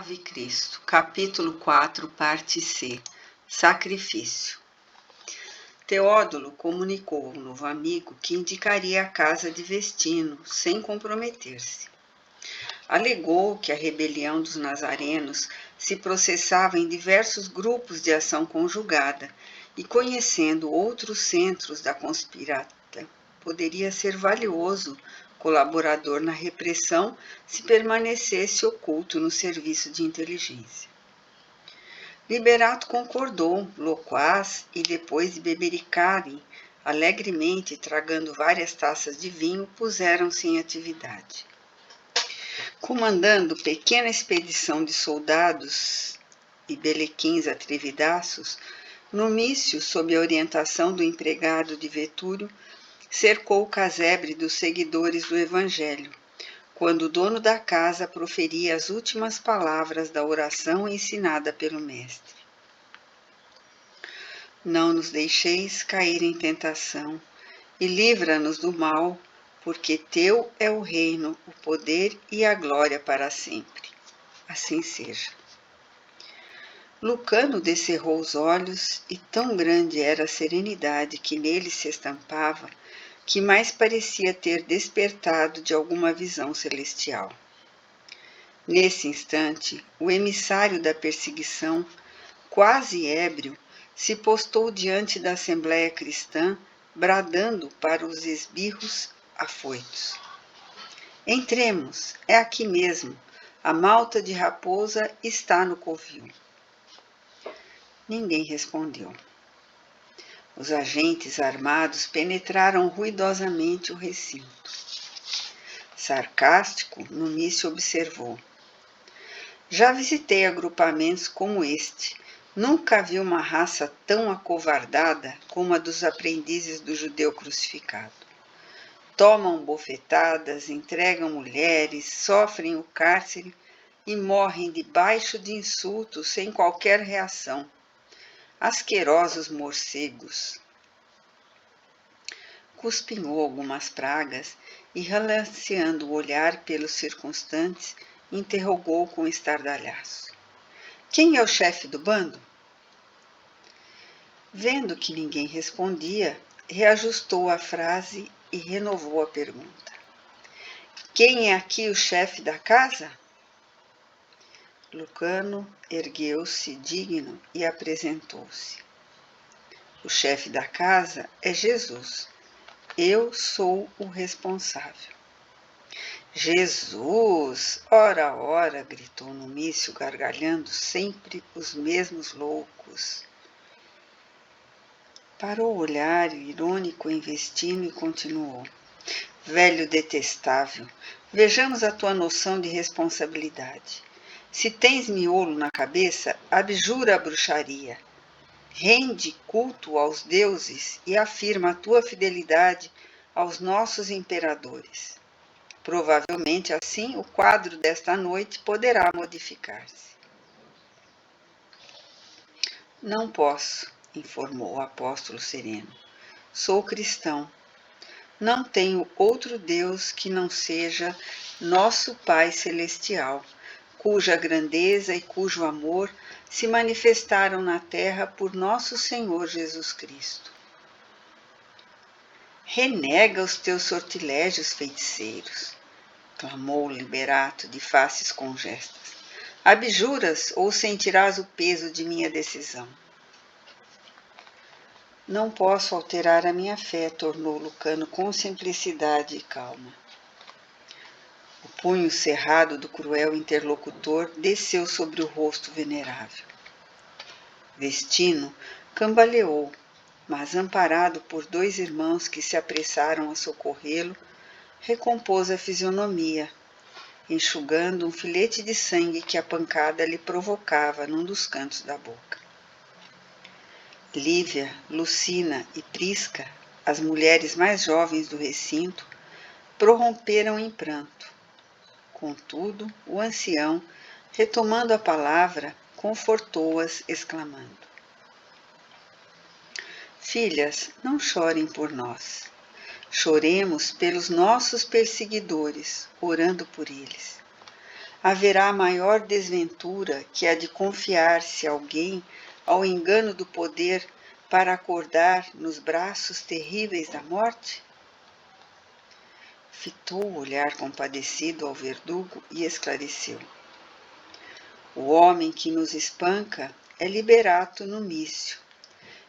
Ave Cristo, capítulo 4, parte C. Sacrifício. Teódulo comunicou ao novo amigo que indicaria a casa de Vestino, sem comprometer-se. Alegou que a rebelião dos nazarenos se processava em diversos grupos de ação conjugada e, conhecendo outros centros da conspirata, poderia ser valioso colaborador na repressão se permanecesse oculto no serviço de inteligência. Liberato concordou, loquaz, e depois de bebericarem alegremente, tragando várias taças de vinho, puseram-se em atividade. Comandando pequena expedição de soldados e belequins atrevidaços, Numício, sob a orientação do empregado de Vetúrio, cercou o casebre dos seguidores do Evangelho, quando o dono da casa proferia as últimas palavras da oração ensinada pelo Mestre. Não nos deixeis cair em tentação, e livra-nos do mal, porque teu é o reino, o poder e a glória para sempre. Assim seja. Lucano descerrou os olhos, e tão grande era a serenidade que nele se estampava, que mais parecia ter despertado de alguma visão celestial. Nesse instante, o emissário da perseguição, quase ébrio, se postou diante da Assembleia Cristã, bradando para os esbirros afoitos. Entremos, é aqui mesmo, a malta de raposa está no covil. Ninguém respondeu. Os agentes armados penetraram ruidosamente o recinto. Sarcástico, Numício observou. Já visitei agrupamentos como este. Nunca vi uma raça tão acovardada como a dos aprendizes do judeu crucificado. Tomam bofetadas, entregam mulheres, sofrem o cárcere e morrem debaixo de insultos sem qualquer reação. Asquerosos morcegos. Cuspinhou algumas pragas e, relanceando o olhar pelos circunstantes, interrogou com estardalhaço. Quem é o chefe do bando? Vendo que ninguém respondia, reajustou a frase e renovou a pergunta. Quem é aqui o chefe da casa? Lucano ergueu-se digno e apresentou-se. O chefe da casa é Jesus. Eu sou o responsável. Jesus! Ora, ora! Gritou Numício, gargalhando, sempre os mesmos loucos. Parou o olhar irônico em Vestino e continuou. Velho detestável, vejamos a tua noção de responsabilidade. Se tens miolo na cabeça, abjura a bruxaria. Rende culto aos deuses e afirma a tua fidelidade aos nossos imperadores. Provavelmente assim o quadro desta noite poderá modificar-se. Não posso, informou o apóstolo sereno. Sou cristão. Não tenho outro Deus que não seja nosso Pai Celestial, cuja grandeza e cujo amor se manifestaram na terra por nosso Senhor Jesus Cristo. Renega os teus sortilégios feiticeiros, clamou Liberato de faces congestas. Abjuras ou sentirás o peso de minha decisão? Não posso alterar a minha fé, tornou Lucano com simplicidade e calma. O punho cerrado do cruel interlocutor desceu sobre o rosto venerável. Vestino cambaleou, mas amparado por dois irmãos que se apressaram a socorrê-lo, recompôs a fisionomia, enxugando um filete de sangue que a pancada lhe provocava num dos cantos da boca. Lívia, Lucina e Prisca, as mulheres mais jovens do recinto, prorromperam em pranto. Contudo, o ancião, retomando a palavra, confortou-as, exclamando. Filhas, não chorem por nós. Choremos pelos nossos perseguidores, orando por eles. haverá maior desventura que a de confiar-se alguém ao engano do poder para acordar nos braços terríveis da morte? Fitou o olhar compadecido ao verdugo e esclareceu. O homem que nos espanca é Liberato Numício,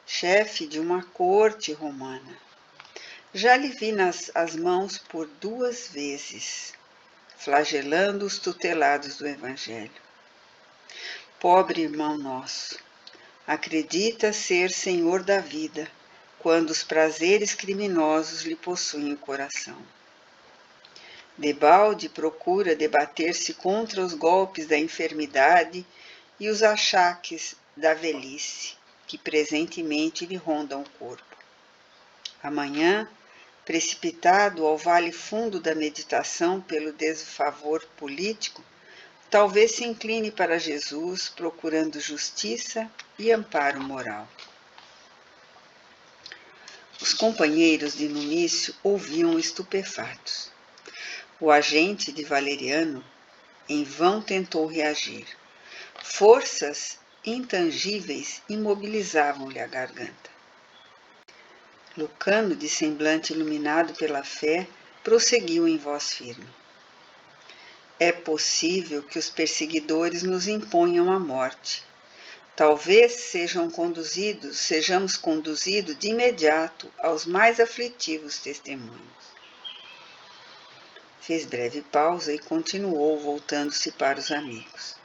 chefe de uma corte romana. Já lhe vi as mãos por 2 vezes, flagelando os tutelados do Evangelho. Pobre irmão nosso, acredita ser senhor da vida, quando os prazeres criminosos lhe possuem o coração. Debalde procura debater-se contra os golpes da enfermidade e os achaques da velhice, que presentemente lhe rondam o corpo. Amanhã, precipitado ao vale fundo da meditação pelo desfavor político, talvez se incline para Jesus procurando justiça e amparo moral. Os companheiros de Numício ouviam estupefatos. O agente de Valeriano em vão tentou reagir. Forças intangíveis imobilizavam-lhe a garganta. Lucano, de semblante iluminado pela fé, prosseguiu em voz firme. É possível que os perseguidores nos imponham a morte. Talvez sejamos conduzidos de imediato aos mais aflitivos testemunhos. Fez breve pausa e continuou, voltando-se para os amigos.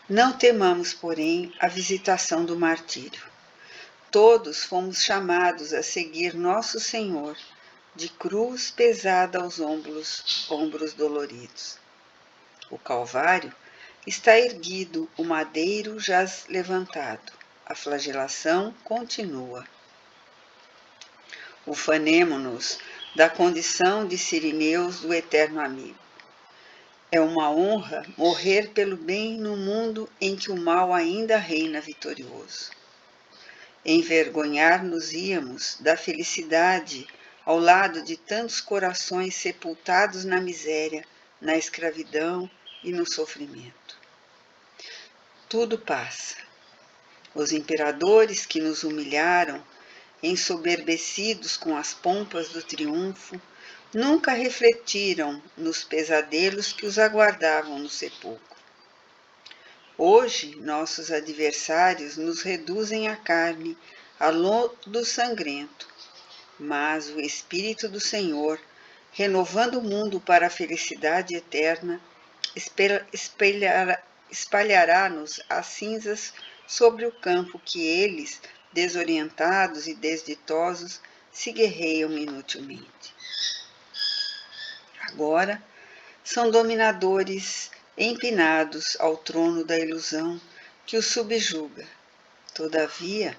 Não temamos, porém, a visitação do martírio. Todos fomos chamados a seguir Nosso Senhor, de cruz pesada aos ombros doloridos. O Calvário está erguido, o madeiro jaz levantado, a flagelação continua. Ufanemo-nos da condição de sirineus do eterno amigo. É uma honra morrer pelo bem no mundo em que o mal ainda reina vitorioso. Envergonhar-nos-íamos da felicidade ao lado de tantos corações sepultados na miséria, na escravidão e no sofrimento. Tudo passa. Os imperadores que nos humilharam, ensoberbecidos com as pompas do triunfo, nunca refletiram nos pesadelos que os aguardavam no sepulcro. Hoje, nossos adversários nos reduzem à carne, a lodo sangrento, mas o Espírito do Senhor, renovando o mundo para a felicidade eterna, espalhará-nos as cinzas sobre o campo que eles, desorientados e desditosos, se guerreiam inutilmente. Agora, são dominadores empinados ao trono da ilusão que os subjuga. Todavia,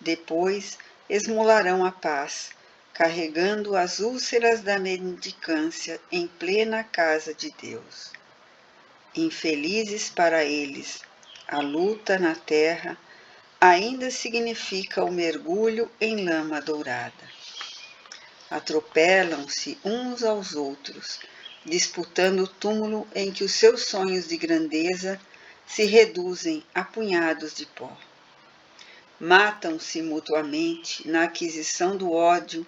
depois esmolarão a paz, carregando as úlceras da mendicância em plena casa de Deus. Infelizes para eles, a luta na terra ainda significa o mergulho em lama dourada. Atropelam-se uns aos outros, disputando o túmulo em que os seus sonhos de grandeza se reduzem a punhados de pó. Matam-se mutuamente na aquisição do ódio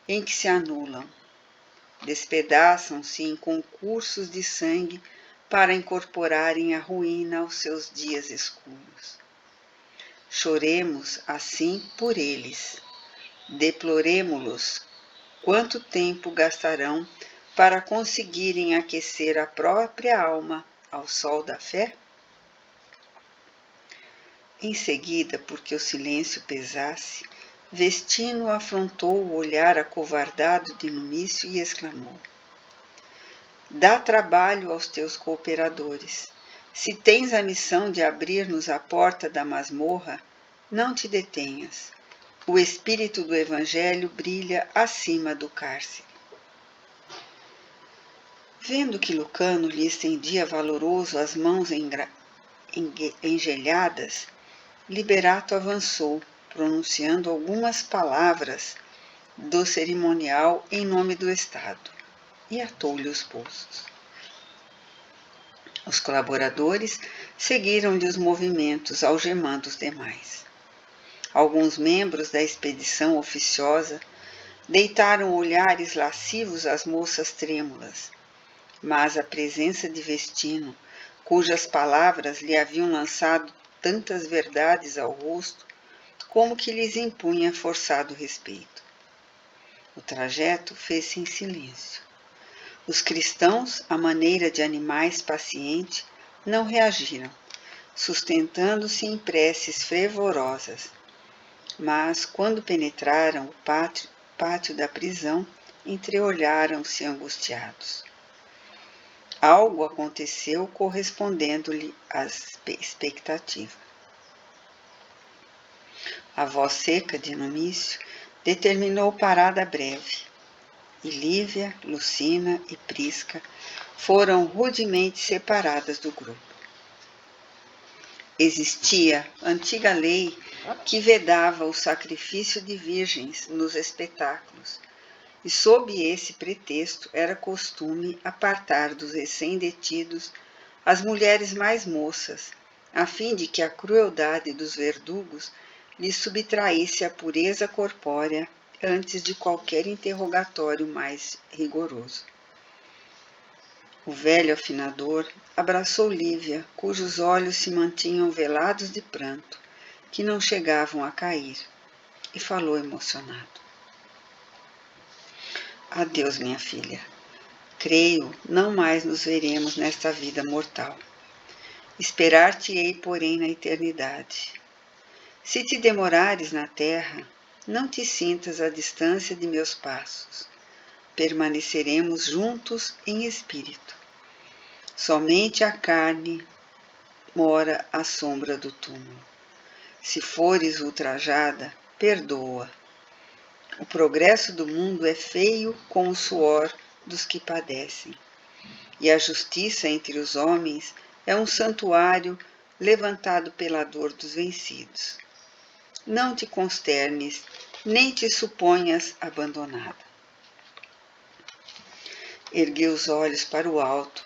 em que se anulam. Despedaçam-se em concursos de sangue para incorporarem a ruína aos seus dias escuros. Choremos assim por eles. Deploremo-los. Quanto tempo gastarão para conseguirem aquecer a própria alma ao sol da fé? Em seguida, porque o silêncio pesasse, Vestino afrontou o olhar acovardado de Numício e exclamou: Dá trabalho aos teus cooperadores. Se tens a missão de abrir-nos a porta da masmorra, não te detenhas. O espírito do Evangelho brilha acima do cárcere. Vendo que Lucano lhe estendia valoroso as mãos engelhadas, Liberato avançou, pronunciando algumas palavras do cerimonial em nome do Estado, e atou-lhe os pulsos. Os colaboradores seguiram-lhe os movimentos, algemando os demais. Alguns membros da expedição oficiosa deitaram olhares lascivos às moças trêmulas, mas a presença de Vestino, cujas palavras lhe haviam lançado tantas verdades ao rosto, como que lhes impunha forçado respeito. O trajeto fez-se em silêncio. Os cristãos, à maneira de animais pacientes, não reagiram, sustentando-se em preces fervorosas. Mas, quando penetraram o pátio da prisão, entreolharam-se angustiados. Algo aconteceu correspondendo-lhe às expectativas. A voz seca de Numício determinou parada breve, e Lívia, Lucina e Prisca foram rudemente separadas do grupo. Existia antiga lei que vedava o sacrifício de virgens nos espetáculos, e sob esse pretexto era costume apartar dos recém-detidos as mulheres mais moças, a fim de que a crueldade dos verdugos lhes subtraísse a pureza corpórea antes de qualquer interrogatório mais rigoroso. O velho afinador abraçou Lívia, cujos olhos se mantinham velados de pranto, que não chegavam a cair, e falou emocionado. Adeus, minha filha. Creio, não mais nos veremos nesta vida mortal. Esperar-te-ei, porém, na eternidade. Se te demorares na terra, não te sintas à distância de meus passos. Permaneceremos juntos em espírito. Somente a carne mora à sombra do túmulo. Se fores ultrajada, perdoa. O progresso do mundo é feio com o suor dos que padecem, e a justiça entre os homens é um santuário levantado pela dor dos vencidos. Não te consternes, nem te suponhas abandonada. Ergueu os olhos para o alto,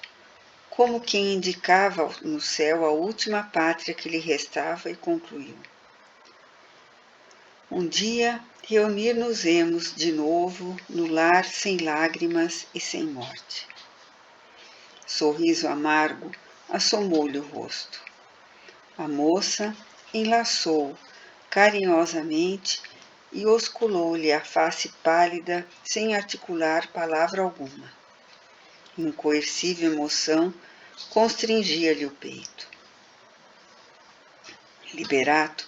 como quem indicava no céu a última pátria que lhe restava, e concluiu. Um dia reunir-nos-emos de novo no lar sem lágrimas e sem morte. Sorriso amargo assomou-lhe o rosto. A moça enlaçou carinhosamente e osculou-lhe a face pálida sem articular palavra alguma. Incoercível emoção constringia-lhe o peito. Liberato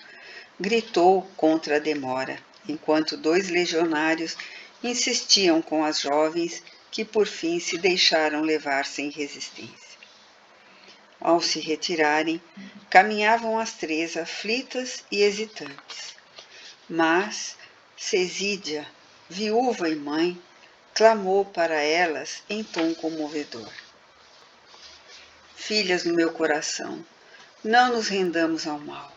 gritou contra a demora, enquanto 2 legionários insistiam com as jovens, que por fim se deixaram levar sem resistência. Ao se retirarem, caminhavam as 3 aflitas e hesitantes. Mas Cesídia, viúva e mãe, clamou para elas em tom comovedor. Filhas do meu coração, não nos rendamos ao mal.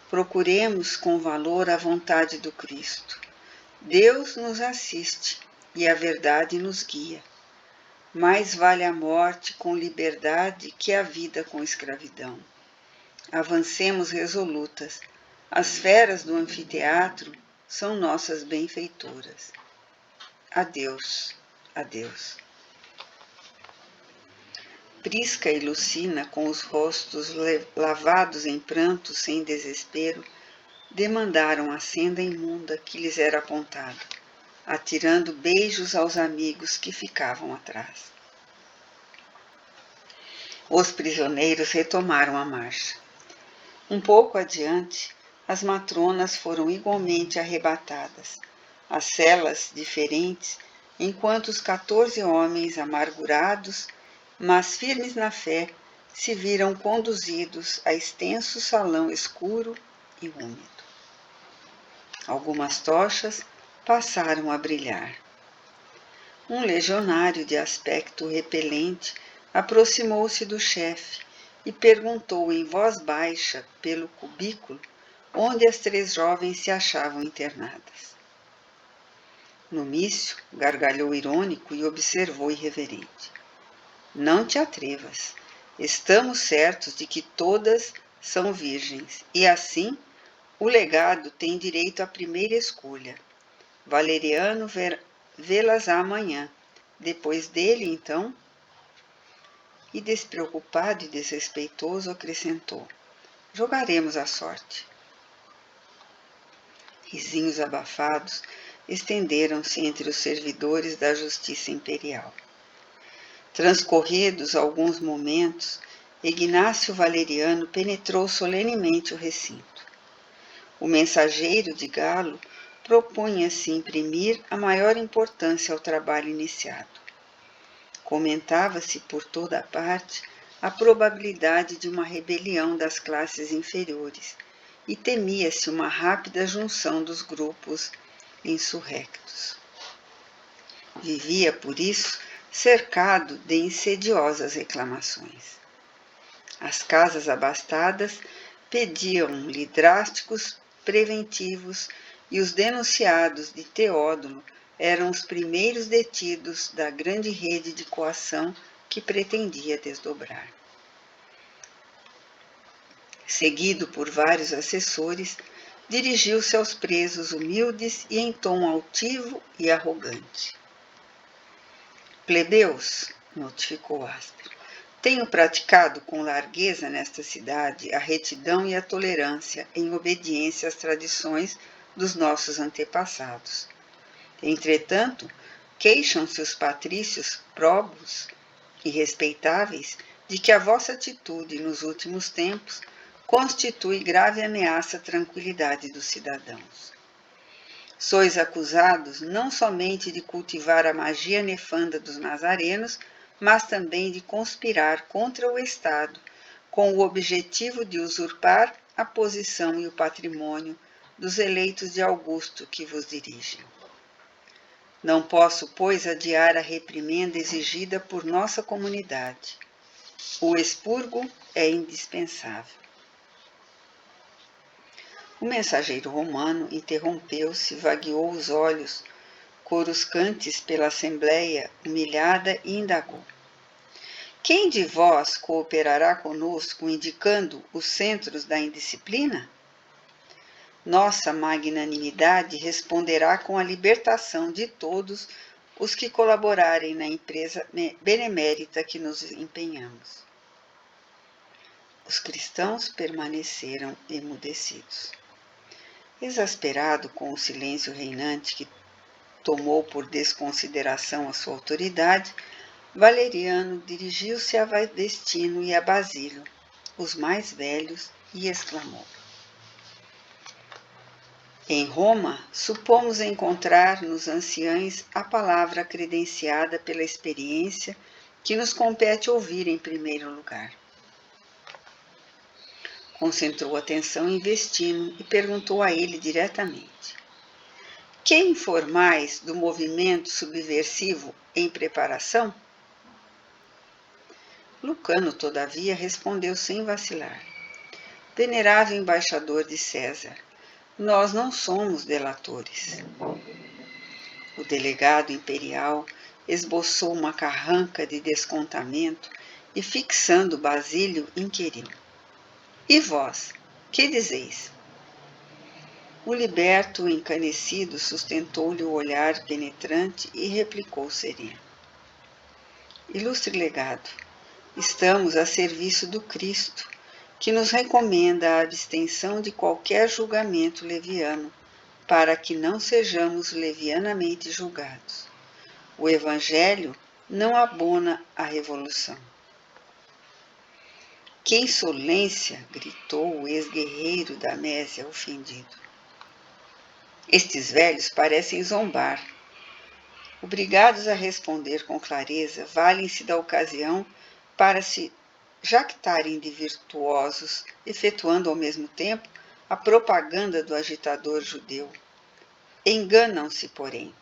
Procuremos com valor a vontade do Cristo. Deus nos assiste e a verdade nos guia. Mais vale a morte com liberdade que a vida com escravidão. Avancemos resolutas. As feras do anfiteatro são nossas benfeitoras. Adeus, adeus. Prisca e Lucina, com os rostos lavados em pranto sem desespero, demandaram a senda imunda que lhes era apontada, atirando beijos aos amigos que ficavam atrás. Os prisioneiros retomaram a marcha. Um pouco adiante, as matronas foram igualmente arrebatadas, as celas diferentes, enquanto os 14 homens amargurados, mas firmes na fé, se viram conduzidos a extenso salão escuro e úmido. Algumas tochas passaram a brilhar. Um legionário de aspecto repelente aproximou-se do chefe e perguntou em voz baixa pelo cubículo onde as 3 jovens se achavam internadas. Numício gargalhou irônico e observou irreverente. Não te atrevas. Estamos certos de que todas são virgens, e assim o legado tem direito à primeira escolha. Valeriano vê-las amanhã. Depois dele, então, e despreocupado e desrespeitoso, acrescentou: jogaremos a sorte. Risinhos abafados estenderam-se entre os servidores da Justiça Imperial. Transcorridos alguns momentos, Ignácio Valeriano penetrou solenemente o recinto. O mensageiro de Galo propunha-se imprimir a maior importância ao trabalho iniciado. Comentava-se por toda a parte a probabilidade de uma rebelião das classes inferiores e temia-se uma rápida junção dos grupos insurrectos. Vivia, por isso, cercado de insidiosas reclamações. As casas abastadas pediam-lhe drásticos preventivos e os denunciados de Teódulo eram os primeiros detidos da grande rede de coação que pretendia desdobrar. Seguido por vários assessores, dirigiu-se aos presos humildes e em tom altivo e arrogante. Plebeus, notificou áspero, tenho praticado com largueza nesta cidade a retidão e a tolerância em obediência às tradições dos nossos antepassados. Entretanto, queixam-se os patrícios probos e respeitáveis de que a vossa atitude nos últimos tempos constitui grave ameaça à tranquilidade dos cidadãos. Sois acusados não somente de cultivar a magia nefanda dos nazarenos, mas também de conspirar contra o Estado, com o objetivo de usurpar a posição e o patrimônio dos eleitos de Augusto que vos dirigem. Não posso, pois, adiar a reprimenda exigida por nossa comunidade. O expurgo é indispensável. O mensageiro romano interrompeu-se, vagueou os olhos coruscantes pela assembleia humilhada e indagou: quem de vós cooperará conosco indicando os centros da indisciplina? Nossa magnanimidade responderá com a libertação de todos os que colaborarem na empresa benemérita que nos empenhamos. Os cristãos permaneceram emudecidos. Exasperado com o silêncio reinante que tomou por desconsideração a sua autoridade, Valeriano dirigiu-se a Vestino e a Basílio, os mais velhos, e exclamou: em Roma, supomos encontrar nos anciães a palavra credenciada pela experiência que nos compete ouvir em primeiro lugar. Concentrou atenção em Vestino e perguntou a ele diretamente: que informais do movimento subversivo em preparação? Lucano, todavia, respondeu sem vacilar: venerável embaixador de César, nós não somos delatores. O delegado imperial esboçou uma carranca de descontamento e, fixando Basílio, inquiriu: e vós, que dizeis? O liberto, encanecido, sustentou-lhe o olhar penetrante e replicou sereno: ilustre legado, estamos a serviço do Cristo, que nos recomenda a abstenção de qualquer julgamento leviano, para que não sejamos levianamente julgados. O Evangelho não abona a revolução. Que insolência! Gritou o ex-guerreiro da Mésia, ofendido. Estes velhos parecem zombar. Obrigados a responder com clareza, valem-se da ocasião para se jactarem de virtuosos, efetuando ao mesmo tempo a propaganda do agitador judeu. Enganam-se, porém.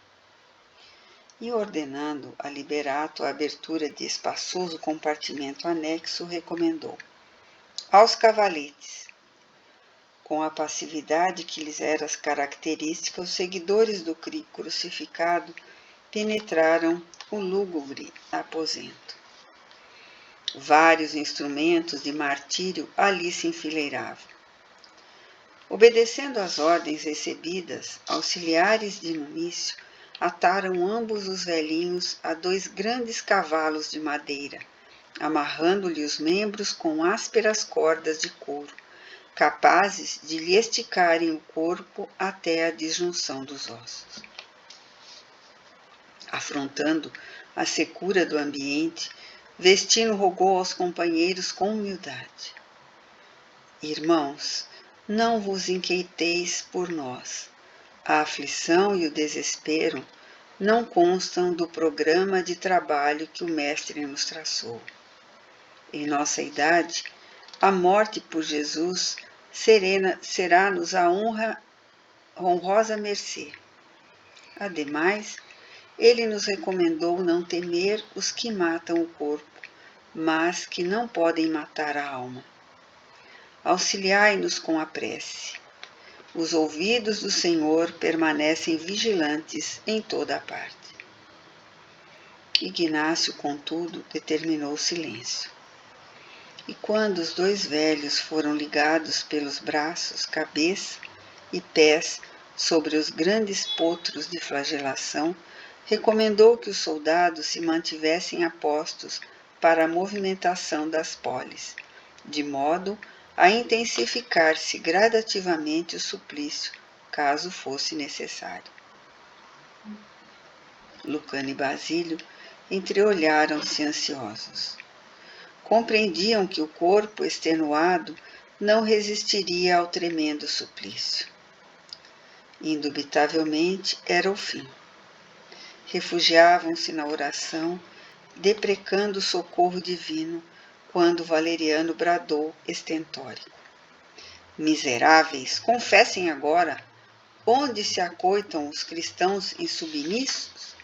E ordenando a Liberato a abertura de espaçoso compartimento anexo, recomendou: aos cavaletes. Com a passividade que lhes era característica, os seguidores do crucificado penetraram o lúgubre aposento. Vários instrumentos de martírio ali se enfileiravam. Obedecendo às ordens recebidas, auxiliares de Numício ataram ambos os velhinhos a 2 grandes cavalos de madeira, amarrando-lhe os membros com ásperas cordas de couro, capazes de lhe esticarem o corpo até a disjunção dos ossos. Afrontando a secura do ambiente, Vestino rogou aos companheiros com humildade: Irmãos, não vos inquieteis por nós. A aflição e o desespero não constam do programa de trabalho que o Mestre nos traçou. Em nossa idade, a morte por Jesus será-nos a honrosa mercê. Ademais, ele nos recomendou não temer os que matam o corpo, mas que não podem matar a alma. Auxiliai-nos com a prece. Os ouvidos do Senhor permanecem vigilantes em toda a parte. Ignácio, contudo, determinou silêncio. E quando os 2 velhos foram ligados pelos braços, cabeça e pés sobre os grandes potros de flagelação, recomendou que os soldados se mantivessem a postos para a movimentação das polis, de modo a intensificar-se gradativamente o suplício, caso fosse necessário. Lucano e Basílio entreolharam-se ansiosos. Compreendiam que o corpo extenuado não resistiria ao tremendo suplício. Indubitavelmente era o fim. Refugiavam-se na oração, deprecando o socorro divino, quando Valeriano bradou estentórico: Miseráveis, confessem agora, onde se acoitam os cristãos insubmissos?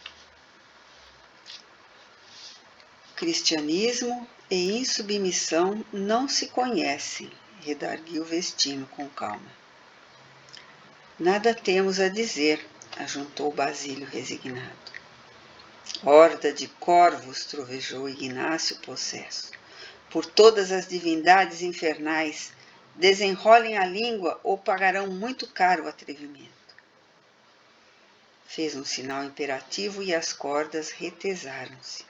Cristianismo e insubmissão não se conhecem, redarguiu Vestino com calma. Nada temos a dizer, ajuntou Basílio resignado. Horda de corvos, trovejou Ignácio possesso. Por todas as divindades infernais, desenrolem a língua ou pagarão muito caro o atrevimento. Fez um sinal imperativo e as cordas retesaram-se.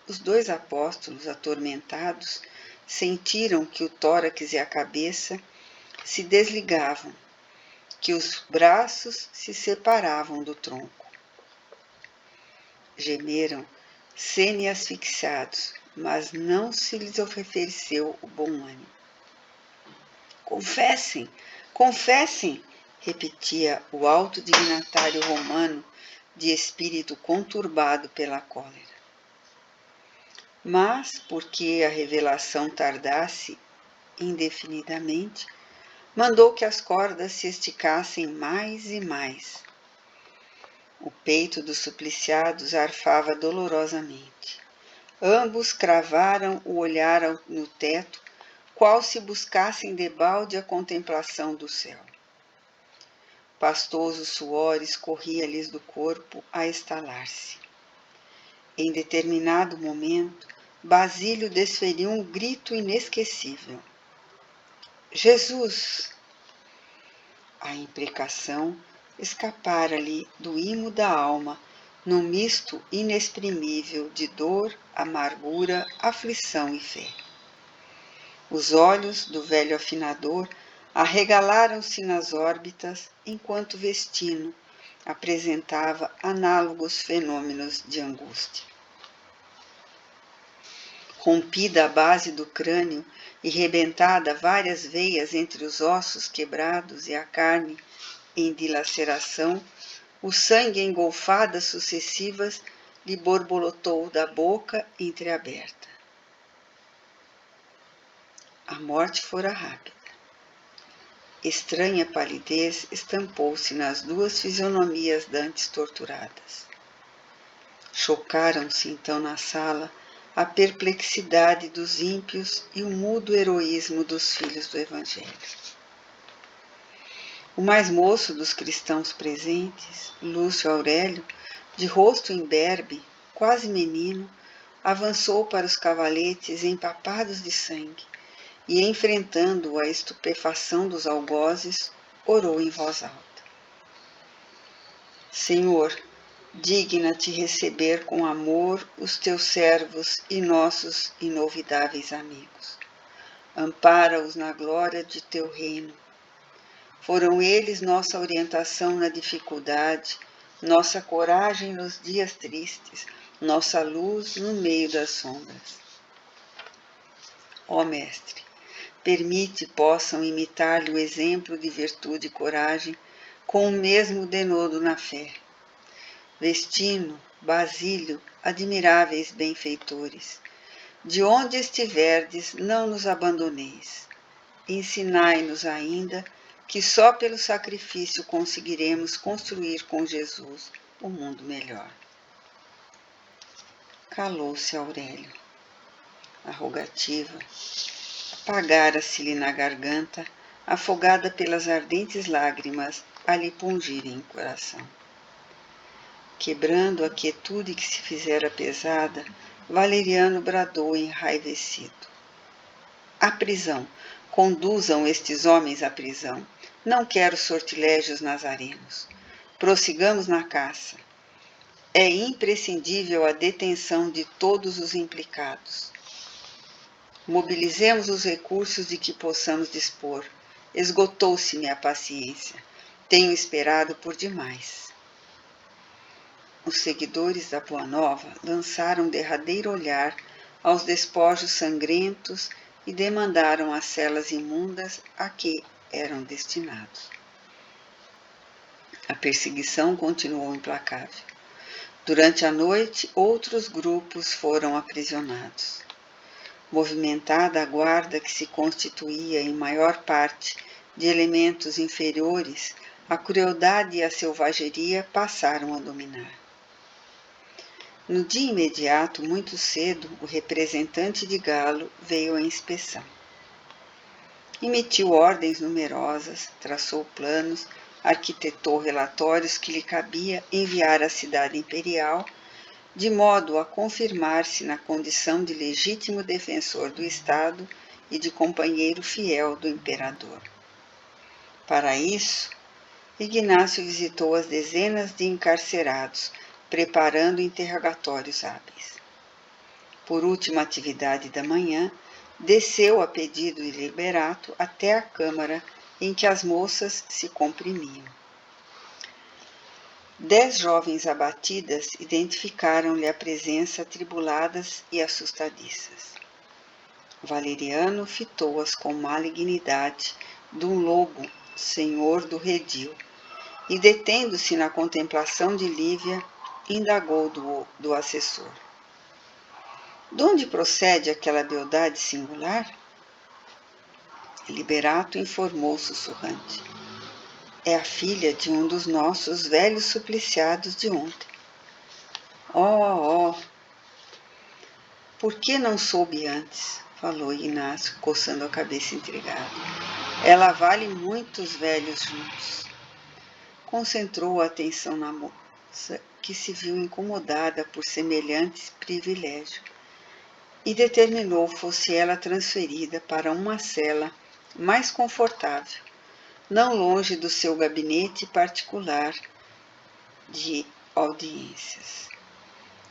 Os 2 apóstolos, atormentados, sentiram que o tórax e a cabeça se desligavam, que os braços se separavam do tronco. Gemeram semi-asfixiados, mas não se lhes ofereceu o bom ânimo. Confessem, confessem, repetia o alto dignatário romano de espírito conturbado pela cólera. Mas, porque a revelação tardasse indefinidamente, mandou que as cordas se esticassem mais e mais. O peito dos supliciados arfava dolorosamente. Ambos cravaram o olhar no teto, qual se buscassem debalde a contemplação do céu. Pastoso suor escorria-lhes do corpo a estalar-se. Em determinado momento, Basílio desferiu um grito inesquecível. Jesus! A imprecação escapara-lhe do imo da alma, num misto inexprimível de dor, amargura, aflição e fé. Os olhos do velho afinador arregalaram-se nas órbitas, enquanto Vestino apresentava análogos fenômenos de angústia. Rompida a base do crânio e rebentada várias veias entre os ossos quebrados e a carne em dilaceração, o sangue em golfadas sucessivas lhe borbolotou da boca entreaberta. A morte fora rápida. Estranha palidez estampou-se nas 2 fisionomias dantes torturadas. Chocaram-se então na sala a perplexidade dos ímpios e o mudo heroísmo dos filhos do Evangelho. O mais moço dos cristãos presentes, Lúcio Aurélio, de rosto imberbe, quase menino, avançou para os cavaletes empapados de sangue e, enfrentando a estupefação dos algozes, orou em voz alta: Senhor, digna-te receber com amor os teus servos e nossos inovidáveis amigos. Ampara-os na glória de teu reino. Foram eles nossa orientação na dificuldade, nossa coragem nos dias tristes, nossa luz no meio das sombras. Ó Mestre, permite possam imitar-lhe o exemplo de virtude e coragem com o mesmo denodo na fé. Vestino, Basílio, admiráveis benfeitores, de onde estiverdes, não nos abandoneis. Ensinai-nos ainda que só pelo sacrifício conseguiremos construir com Jesus um mundo melhor. Calou-se Aurélio. A rogativa apagara-se-lhe na garganta, afogada pelas ardentes lágrimas a lhe pungirem o coração. Quebrando a quietude que se fizera pesada, Valeriano bradou enraivecido: à prisão! Conduzam estes homens à prisão! Não quero sortilégios nazarenos. Prossigamos na caça. É imprescindível a detenção de todos os implicados. Mobilizemos os recursos de que possamos dispor. Esgotou-se-me a paciência. Tenho esperado por demais. Os seguidores da Boa Nova lançaram um derradeiro olhar aos despojos sangrentos e demandaram as celas imundas a que eram destinados. A perseguição continuou implacável. Durante a noite, outros grupos foram aprisionados. Movimentada a guarda que se constituía em maior parte de elementos inferiores, a crueldade e a selvageria passaram a dominar. No dia imediato, muito cedo, o representante de Galo veio à inspeção. Emitiu ordens numerosas, traçou planos, arquitetou relatórios que lhe cabia enviar à cidade imperial, de modo a confirmar-se na condição de legítimo defensor do Estado e de companheiro fiel do imperador. Para isso, Ignácio visitou as dezenas de encarcerados, preparando interrogatórios hábeis. Por última atividade da manhã, desceu a pedido de Liberato até a câmara em que as moças se comprimiam. 10 jovens abatidas identificaram-lhe a presença atribuladas e assustadiças. Valeriano fitou-as com malignidade de um lobo, senhor do redil, e, detendo-se na contemplação de Lívia, indagou do assessor: de onde procede aquela beldade singular? Liberato informou sussurrante: é a filha de um dos nossos velhos supliciados de ontem. Oh! Por que não soube antes? Falou Ignácio, coçando a cabeça intrigado. Ela vale muitos velhos juntos. Concentrou a atenção na moça, que se viu incomodada por semelhante privilégio, e determinou fosse ela transferida para uma cela mais confortável, não longe do seu gabinete particular de audiências.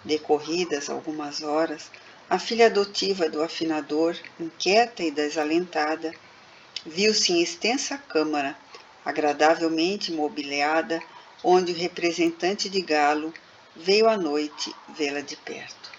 Decorridas algumas horas, a filha adotiva do afinador, inquieta e desalentada, viu-se em extensa câmara, agradavelmente mobiliada, onde o representante de Galo veio à noite vê-la de perto.